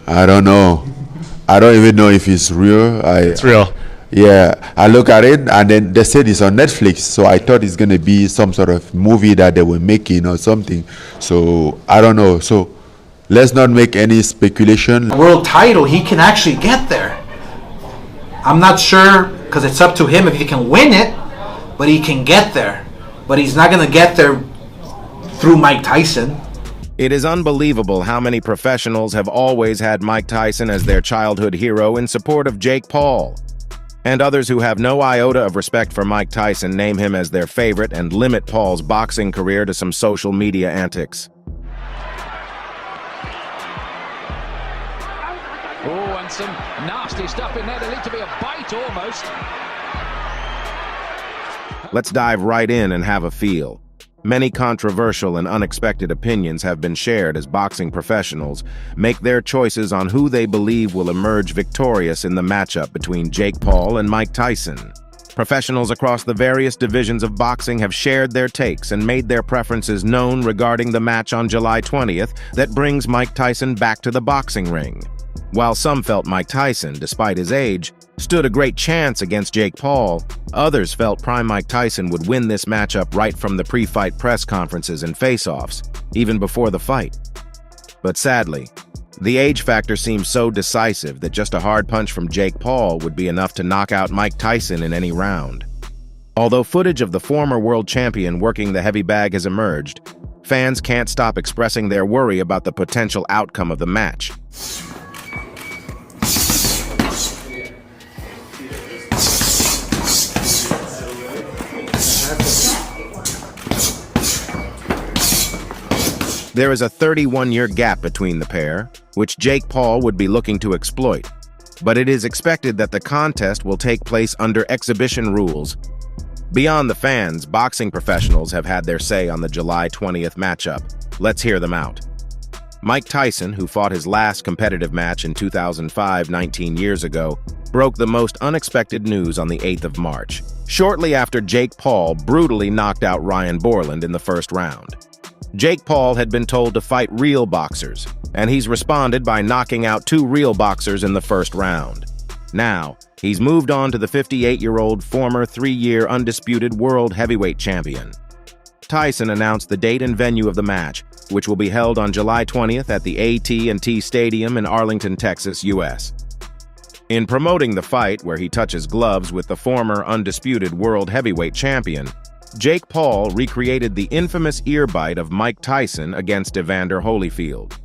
I don't know. I don't even know if it's real. It's real. Yeah, I look at it and then they said it's on Netflix, so I thought it's gonna be some sort of movie that they were making or something. So I don't know. So let's not make any speculation. World title, he can actually get there. I'm not sure because it's up to him if he can win it, but he can get there. But he's not gonna get there through Mike Tyson. It is unbelievable how many professionals have always had Mike Tyson as their childhood hero in support of Jake Paul. And others who have no iota of respect for Mike Tyson name him as their favorite and limit Paul's boxing career to some social media antics. Oh, and some nasty stuff in there. There needs to be a bite almost. Let's dive right in and have a feel. Many controversial and unexpected opinions have been shared as boxing professionals make their choices on who they believe will emerge victorious in the matchup between Jake Paul and Mike Tyson. Professionals across the various divisions of boxing have shared their takes and made their preferences known regarding the match on July 20th that brings Mike Tyson back to the boxing ring. While some felt Mike Tyson, despite his age, stood a great chance against Jake Paul, others felt prime Mike Tyson would win this matchup right from the pre-fight press conferences and face-offs, even before the fight. But sadly, the age factor seems so decisive that just a hard punch from Jake Paul would be enough to knock out Mike Tyson in any round. Although footage of the former world champion working the heavy bag has emerged, fans can't stop expressing their worry about the potential outcome of the match. There is a 31-year gap between the pair, which Jake Paul would be looking to exploit, but it is expected that the contest will take place under exhibition rules. Beyond the fans, boxing professionals have had their say on the July 20th matchup. Let's hear them out. Mike Tyson, who fought his last competitive match in 2005, 19 years ago, broke the most unexpected news on the 8th of March, shortly after Jake Paul brutally knocked out Ryan Borland in the first round. Jake Paul had been told to fight real boxers, and he's responded by knocking out 2 real boxers in the first round. Now, he's moved on to the 58-year-old former 3-year undisputed world heavyweight champion. Tyson announced the date and venue of the match, which will be held on July 20th at the AT&T Stadium in Arlington, Texas, U.S. In promoting the fight, where he touches gloves with the former undisputed world heavyweight champion, Jake Paul recreated the infamous ear bite of Mike Tyson against Evander Holyfield.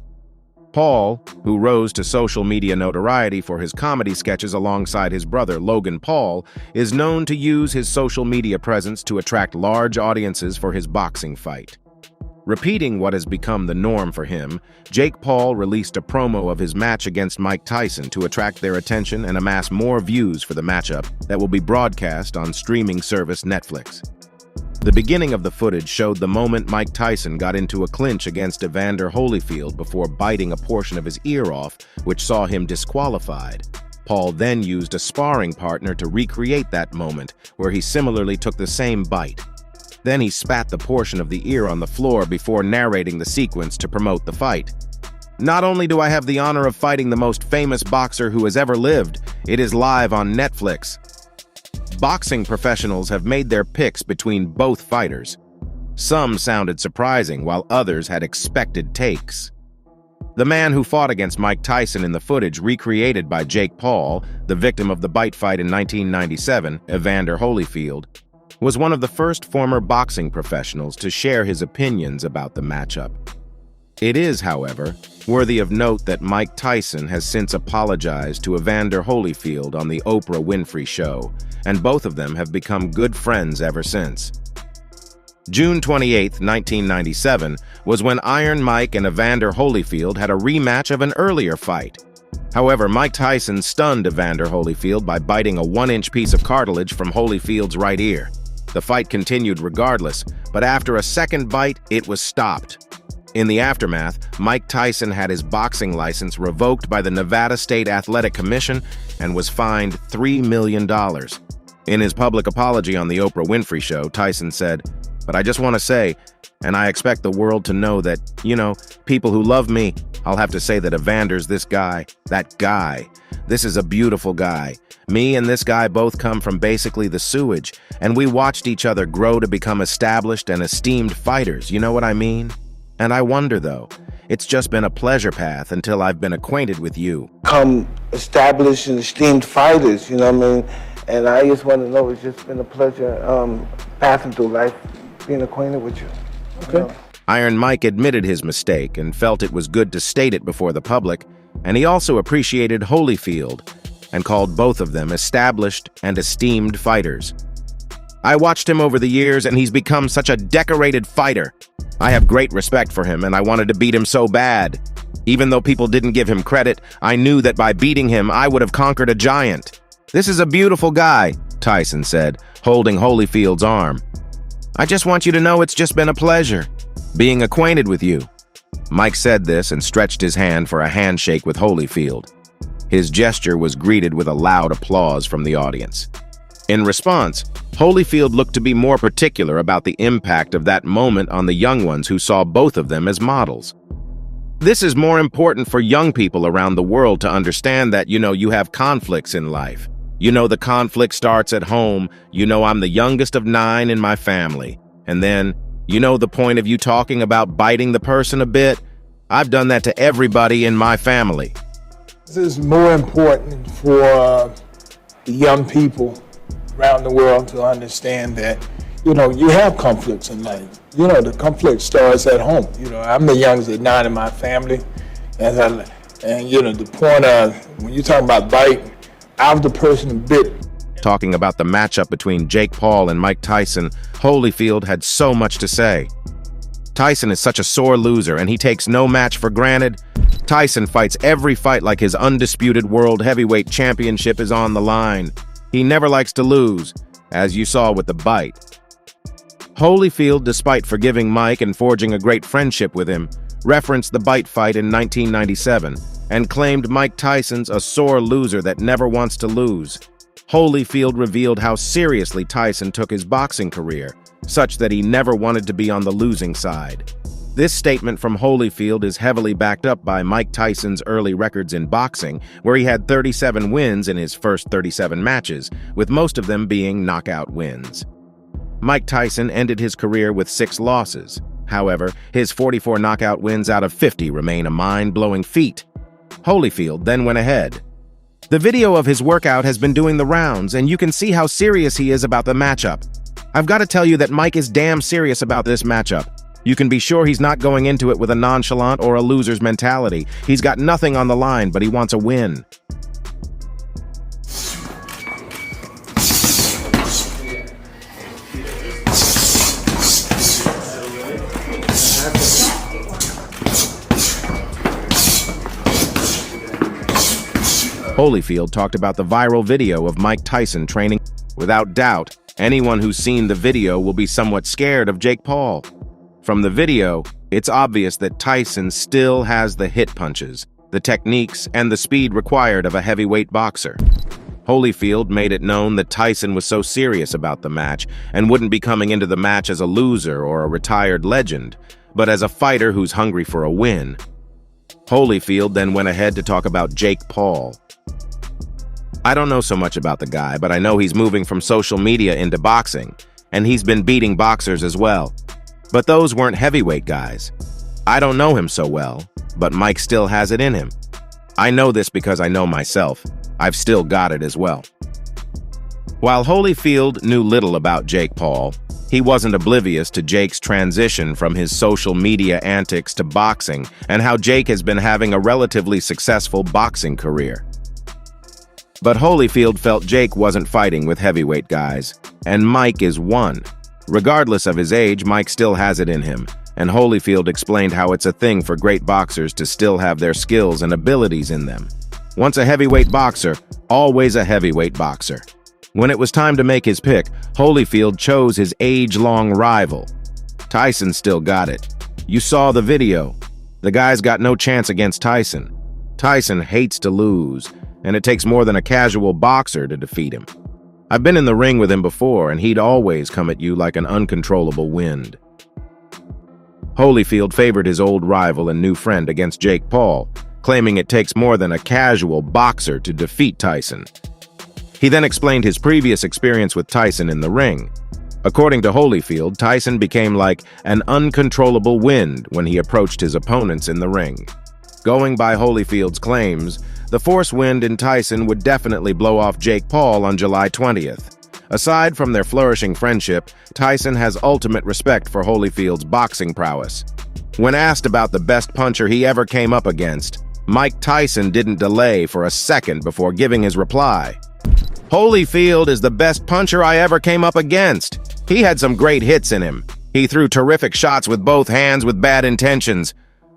Paul, who rose to social media notoriety for his comedy sketches alongside his brother Logan Paul, is known to use his social media presence to attract large audiences for his boxing fight. Repeating what has become the norm for him, Jake Paul released a promo of his match against Mike Tyson to attract their attention and amass more views for the matchup that will be broadcast on streaming service Netflix. The beginning of the footage showed the moment Mike Tyson got into a clinch against Evander Holyfield before biting a portion of his ear off, which saw him disqualified. Paul then used a sparring partner to recreate that moment, where he similarly took the same bite. Then he spat the portion of the ear on the floor before narrating the sequence to promote the fight. Not only do I have the honor of fighting the most famous boxer who has ever lived, it is live on Netflix. Boxing professionals have made their picks between both fighters. Some sounded surprising, while others had expected takes. The man who fought against Mike Tyson in the footage recreated by Jake Paul, the victim of the bite fight in 1997, Evander Holyfield, was one of the first former boxing professionals to share his opinions about the matchup. It is, however, worthy of note that Mike Tyson has since apologized to Evander Holyfield on the Oprah Winfrey Show, and both of them have become good friends ever since. June 28, 1997, was when Iron Mike and Evander Holyfield had a rematch of an earlier fight. However, Mike Tyson stunned Evander Holyfield by biting a 1-inch piece of cartilage from Holyfield's right ear. The fight continued regardless, but after a second bite, it was stopped. In the aftermath, Mike Tyson had his boxing license revoked by the Nevada State Athletic Commission and was fined $3 million. In his public apology on the Oprah Winfrey Show, Tyson said, But I just want to say, and I expect the world to know that, people who love me, I'll have to say that Evander's this guy, that guy. This is a beautiful guy. Me and this guy both come from basically the sewage, and we watched each other grow to become established and esteemed fighters, you know what I mean? And I wonder, though, it's just been a pleasure path until I've been acquainted with you. Come established and esteemed fighters, you know what I mean? And I just want to know, it's just been a pleasure passing through life, being acquainted with you. Okay. Iron Mike admitted his mistake and felt it was good to state it before the public, and he also appreciated Holyfield and called both of them established and esteemed fighters. I watched him over the years, and he's become such a decorated fighter. I have great respect for him, and I wanted to beat him so bad. Even though people didn't give him credit, I knew that by beating him, I would have conquered a giant. This is a beautiful guy, Tyson said, holding Holyfield's arm. I just want you to know it's just been a pleasure being acquainted with you. Mike said this and stretched his hand for a handshake with Holyfield. His gesture was greeted with a loud applause from the audience. In response, Holyfield looked to be more particular about the impact of that moment on the young ones who saw both of them as models. This is more important for young people around the world to understand that, you have conflicts in life. The conflict starts at home. I'm the youngest of 9 in my family. And then, the point of you talking about biting the person a bit? I've done that to everybody in my family. This is more important for the young people around the world to understand that, you have conflicts in life. The conflict starts at home. I'm the youngest of 9 in my family. And the point of, when you talk about bite, I was the person who bit. Talking about the matchup between Jake Paul and Mike Tyson, Holyfield had so much to say. Tyson is such a sore loser, and he takes no match for granted. Tyson fights every fight like his undisputed world heavyweight championship is on the line. He never likes to lose, as you saw with the bite. Holyfield, despite forgiving Mike and forging a great friendship with him, referenced the bite fight in 1997 and claimed Mike Tyson's a sore loser that never wants to lose. Holyfield revealed how seriously Tyson took his boxing career, such that he never wanted to be on the losing side. This statement from Holyfield is heavily backed up by Mike Tyson's early records in boxing, where he had 37 wins in his first 37 matches, with most of them being knockout wins. Mike Tyson ended his career with 6 losses. However, his 44 knockout wins out of 50 remain a mind-blowing feat. Holyfield then went ahead. The video of his workout has been doing the rounds, and you can see how serious he is about the matchup. I've got to tell you that Mike is damn serious about this matchup. You can be sure he's not going into it with a nonchalant or a loser's mentality. He's got nothing on the line, but he wants a win. Holyfield talked about the viral video of Mike Tyson training. Without doubt, anyone who's seen the video will be somewhat scared of Jake Paul. From the video, it's obvious that Tyson still has the hit punches, the techniques, and the speed required of a heavyweight boxer. Holyfield made it known that Tyson was so serious about the match and wouldn't be coming into the match as a loser or a retired legend, but as a fighter who's hungry for a win. Holyfield then went ahead to talk about Jake Paul. I don't know so much about the guy, but I know he's moving from social media into boxing, and he's been beating boxers as well. But those weren't heavyweight guys. I don't know him so well, but Mike still has it in him. I know this because I know myself. I've still got it as well. While Holyfield knew little about Jake Paul, he wasn't oblivious to Jake's transition from his social media antics to boxing and how Jake has been having a relatively successful boxing career. But Holyfield felt Jake wasn't fighting with heavyweight guys, and Mike is one. Regardless of his age, Mike still has it in him, and Holyfield explained how it's a thing for great boxers to still have their skills and abilities in them. Once a heavyweight boxer, always a heavyweight boxer. When it was time to make his pick, Holyfield chose his age-long rival. Tyson still got it. You saw the video. The guy's got no chance against Tyson. Tyson hates to lose, and it takes more than a casual boxer to defeat him. I've been in the ring with him before, and he'd always come at you like an uncontrollable wind. Holyfield favored his old rival and new friend against Jake Paul, claiming it takes more than a casual boxer to defeat Tyson. He then explained his previous experience with Tyson in the ring. According to Holyfield, Tyson became like an uncontrollable wind when he approached his opponents in the ring. Going by Holyfield's claims, the force wind in Tyson would definitely blow off Jake Paul on July 20th. Aside from their flourishing friendship, Tyson has ultimate respect for Holyfield's boxing prowess. When asked about the best puncher he ever came up against, Mike Tyson didn't delay for a second before giving his reply. "Holyfield is the best puncher I ever came up against. He had some great hits in him. He threw terrific shots with both hands with bad intentions.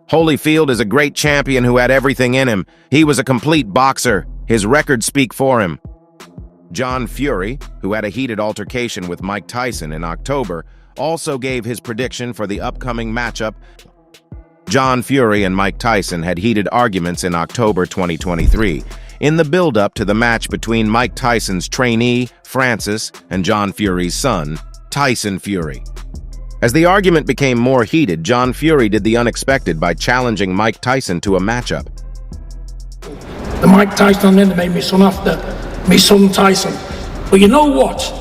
Holyfield is a great champion who had everything in him. He was a complete boxer. His records speak for him." John Fury, who had a heated altercation with Mike Tyson in October, also gave his prediction for the upcoming matchup. John Fury and Mike Tyson had heated arguments in October 2023, in the build-up to the match between Mike Tyson's trainee, Francis, and John Fury's son, Tyson Fury. As the argument became more heated, John Fury did the unexpected by challenging Mike Tyson to a matchup. The Mike Tyson then made me son after me son Tyson. But you know what?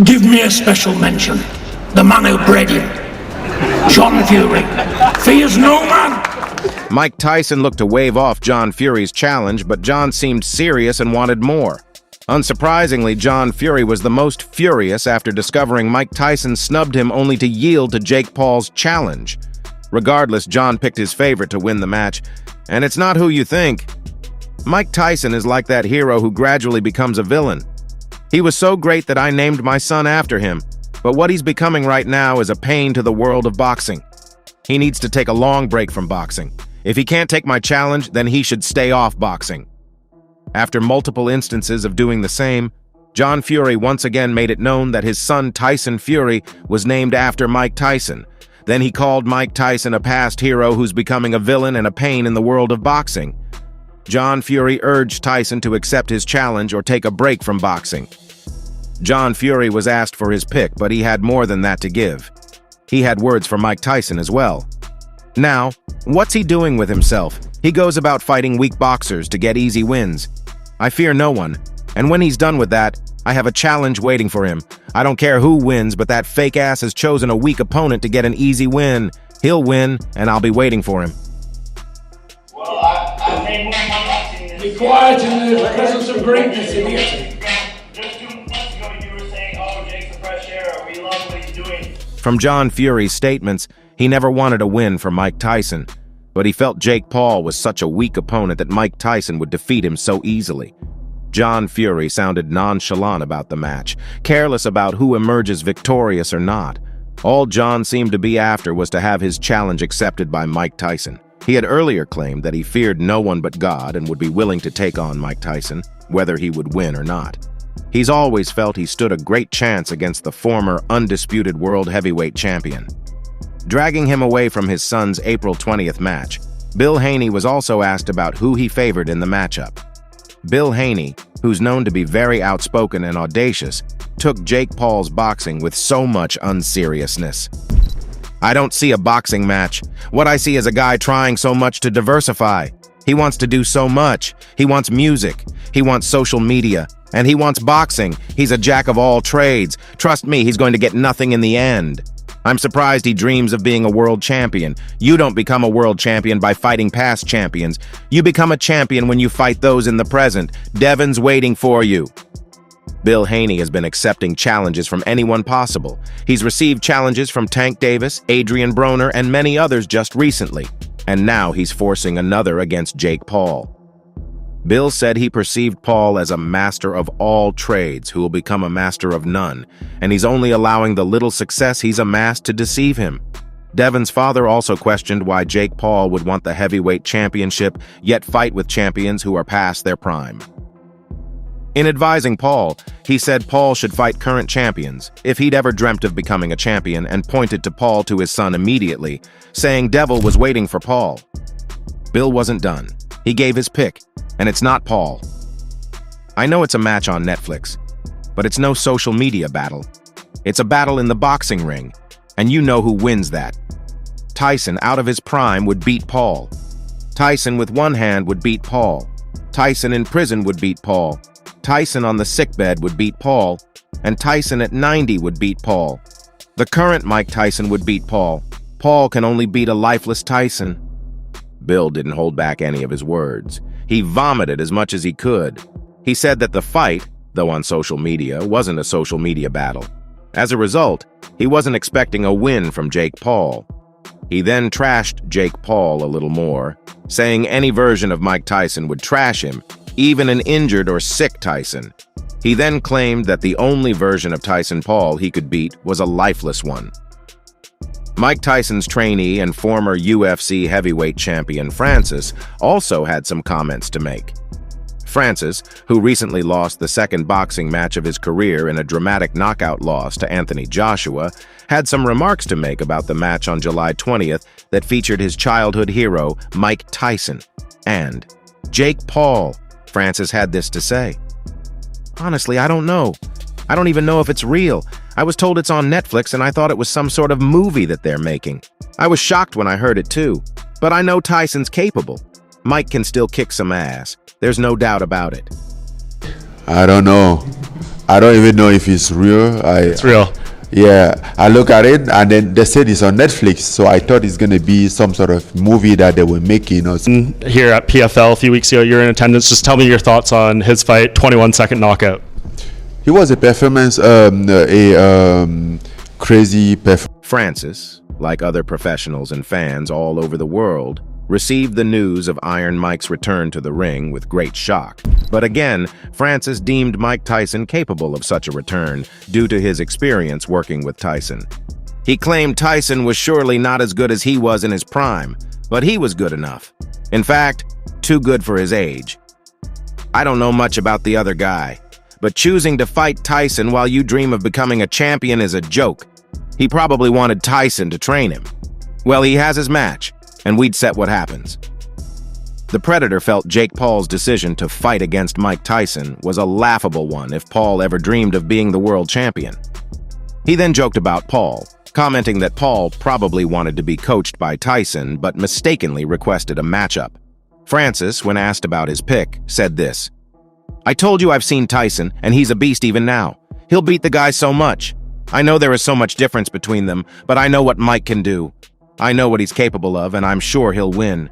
Give me a special mention. The man who bred him. John Fury. Fears no man. Mike Tyson looked to wave off John Fury's challenge, but John seemed serious and wanted more. Unsurprisingly, John Fury was the most furious after discovering Mike Tyson snubbed him only to yield to Jake Paul's challenge. Regardless, John picked his favorite to win the match, and it's not who you think. Mike Tyson is like that hero who gradually becomes a villain. He was so great that I named my son after him, but what he's becoming right now is a pain to the world of boxing. He needs to take a long break from boxing. If he can't take my challenge, then he should stay off boxing. After multiple instances of doing the same, John Fury once again made it known that his son Tyson Fury was named after Mike Tyson. Then he called Mike Tyson a past hero who's becoming a villain and a pain in the world of boxing. John Fury urged Tyson to accept his challenge or take a break from boxing. John Fury was asked for his pick, but he had more than that to give. He had words for Mike Tyson as well. Now, what's he doing with himself? He goes about fighting weak boxers to get easy wins. I fear no one, and when he's done with that, I have a challenge waiting for him. I don't care who wins, but that fake ass has chosen a weak opponent to get an easy win. He'll win, and I'll be waiting for him. Well, I made one of my boxing. Be quiet in the presence of greatness, idiot. Just 2 months ago, you were saying, "Oh, Jake's a fresh air. We love what he's doing." From John Fury's statements, he never wanted a win for Mike Tyson, but he felt Jake Paul was such a weak opponent that Mike Tyson would defeat him so easily. John Fury sounded nonchalant about the match, careless about who emerges victorious or not. All John seemed to be after was to have his challenge accepted by Mike Tyson. He had earlier claimed that he feared no one but God and would be willing to take on Mike Tyson, whether he would win or not. He's always felt he stood a great chance against the former undisputed world heavyweight champion. Dragging him away from his son's April 20th match, Bill Haney was also asked about who he favored in the matchup. Bill Haney, who's known to be very outspoken and audacious, took Jake Paul's boxing with so much unseriousness. "I don't see a boxing match. What I see is a guy trying so much to diversify. He wants to do so much. He wants music. He wants social media. And he wants boxing. He's a jack of all trades. Trust me, he's going to get nothing in the end. I'm surprised he dreams of being a world champion. You don't become a world champion by fighting past champions. You become a champion when you fight those in the present. Devon's waiting for you." Bill Haney has been accepting challenges from anyone possible. He's received challenges from Tank Davis, Adrian Broner, and many others just recently. And now he's forcing another against Jake Paul. Bill said he perceived Paul as a master of all trades who will become a master of none, and he's only allowing the little success he's amassed to deceive him. Devon's father also questioned why Jake Paul would want the heavyweight championship, yet fight with champions who are past their prime. In advising Paul, he said Paul should fight current champions, if he'd ever dreamt of becoming a champion, and pointed to Paul to his son immediately, saying Devil was waiting for Paul. Bill wasn't done. He gave his pick, and it's not Paul. I know it's a match on Netflix, but it's no social media battle. It's a battle in the boxing ring, and you know who wins that. Tyson, out of his prime, would beat Paul. Tyson with one hand would beat Paul. Tyson in prison would beat Paul. Tyson on the sickbed would beat Paul. And Tyson at 90 would beat Paul. The current Mike Tyson would beat Paul. Paul can only beat a lifeless Tyson. Bill didn't hold back any of his words. He vomited as much as he could. He said that the fight, though on social media, wasn't a social media battle. As a result, he wasn't expecting a win from Jake Paul. He then trashed Jake Paul a little more, saying any version of Mike Tyson would trash him, even an injured or sick Tyson. He then claimed that the only version of Tyson Paul he could beat was a lifeless one. Mike Tyson's trainee and former UFC heavyweight champion Francis also had some comments to make. Francis, who recently lost the second boxing match of his career in a dramatic knockout loss to Anthony Joshua, had some remarks to make about the match on July 20th that featured his childhood hero, Mike Tyson, and Jake Paul. Francis had this to say. "Honestly, I don't know. I don't even know if it's real. I was told it's on Netflix and I thought it was some sort of movie that they're making. I was shocked when I heard it too. But I know Tyson's capable. Mike can still kick some ass. There's no doubt about it." I don't know. I don't even know if it's real. It's real. Yeah, I look at it and then they said it's on Netflix, so I thought it's gonna be some sort of movie that they were making or something. Here at PFL a few weeks ago, you're in attendance. Just tell me your thoughts on his fight, 21-second knockout. It was a performance, crazy performance. Francis, like other professionals and fans all over the world, received the news of Iron Mike's return to the ring with great shock. But again, Francis deemed Mike Tyson capable of such a return due to his experience working with Tyson. He claimed Tyson was surely not as good as he was in his prime, but he was good enough. In fact, too good for his age. "I don't know much about the other guy, but choosing to fight Tyson while you dream of becoming a champion is a joke. He probably wanted Tyson to train him. Well, he has his match, and we'd set what happens." The Predator felt Jake Paul's decision to fight against Mike Tyson was a laughable one if Paul ever dreamed of being the world champion. He then joked about Paul, commenting that Paul probably wanted to be coached by Tyson but mistakenly requested a matchup. Francis, when asked about his pick, said this: "I told you I've seen Tyson, and he's a beast even now. He'll beat the guy so much. I know there is so much difference between them, but I know what Mike can do. I know what he's capable of, and I'm sure he'll win."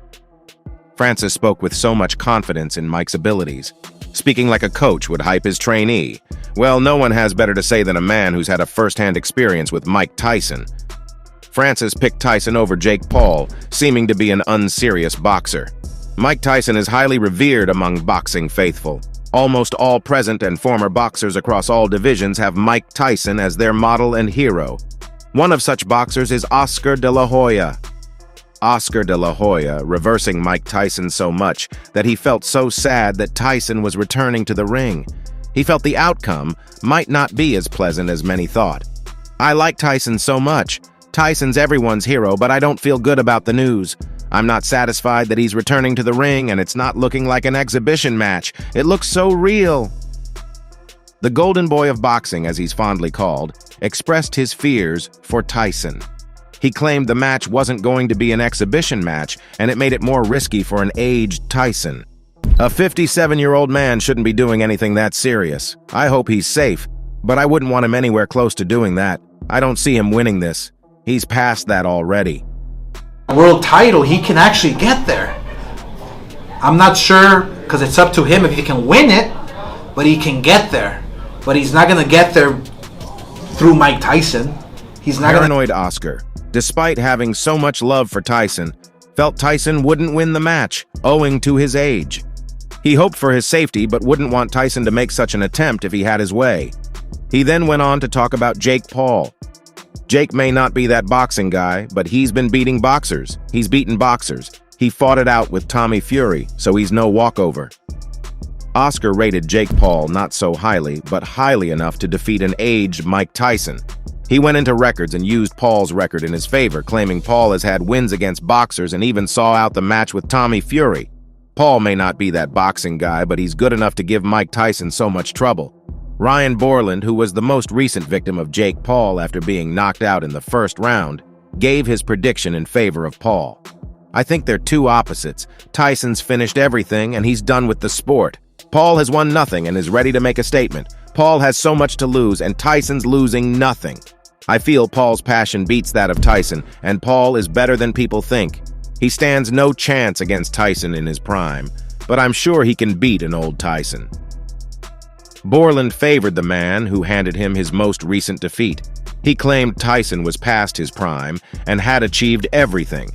Francis spoke with so much confidence in Mike's abilities, speaking like a coach would hype his trainee. Well, no one has better to say than a man who's had a first-hand experience with Mike Tyson. Francis picked Tyson over Jake Paul, seeming to be an unserious boxer. Mike Tyson is highly revered among boxing faithful. Almost all present and former boxers across all divisions have Mike Tyson as their model and hero. One of such boxers is Oscar de la Hoya. Oscar de la Hoya reversing Mike Tyson so much that he felt so sad that Tyson was returning to the ring. He felt the outcome might not be as pleasant as many thought. "I like Tyson so much. Tyson's everyone's hero, but I don't feel good about the news. I'm not satisfied that he's returning to the ring, and it's not looking like an exhibition match. It looks so real." The Golden Boy of boxing, as he's fondly called, expressed his fears for Tyson. He claimed the match wasn't going to be an exhibition match, and it made it more risky for an aged Tyson. "A 57-year-old man shouldn't be doing anything that serious. I hope he's safe, but I wouldn't want him anywhere close to doing that. I don't see him winning this. He's past that already." World title, he can actually get there. I'm not sure, because it's up to him if he can win it, but he can get there. But he's not going to get there through Mike Tyson. He's not Paranoid Oscar, despite having so much love for Tyson, felt Tyson wouldn't win the match, owing to his age. He hoped for his safety, but wouldn't want Tyson to make such an attempt if he had his way. He then went on to talk about Jake Paul. Jake may not be that boxing guy, but he's been beating boxers. He's beaten boxers. He fought it out with Tommy Fury, so he's no walkover. Oscar rated Jake Paul not so highly, but highly enough to defeat an aged Mike Tyson. He went into records and used Paul's record in his favor, claiming Paul has had wins against boxers and even saw out the match with Tommy Fury. Paul may not be that boxing guy, but he's good enough to give Mike Tyson so much trouble. Ryan Borland, who was the most recent victim of Jake Paul after being knocked out in the first round, gave his prediction in favor of Paul. I think they're two opposites. Tyson's finished everything and he's done with the sport. Paul has won nothing and is ready to make a statement. Paul has so much to lose and Tyson's losing nothing. I feel Paul's passion beats that of Tyson, and Paul is better than people think. He stands no chance against Tyson in his prime, but I'm sure he can beat an old Tyson. Borland favored the man who handed him his most recent defeat. He claimed Tyson was past his prime and had achieved everything.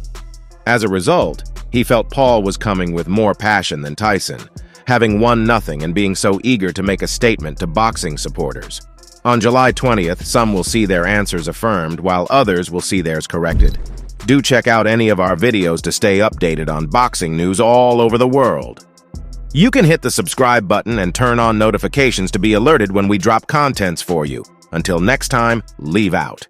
As a result, he felt Paul was coming with more passion than Tyson, having won nothing and being so eager to make a statement to boxing supporters. On July 20th, some will see their answers affirmed, while others will see theirs corrected. Do check out any of our videos to stay updated on boxing news all over the world. You can hit the subscribe button and turn on notifications to be alerted when we drop contents for you. Until next time, leave out.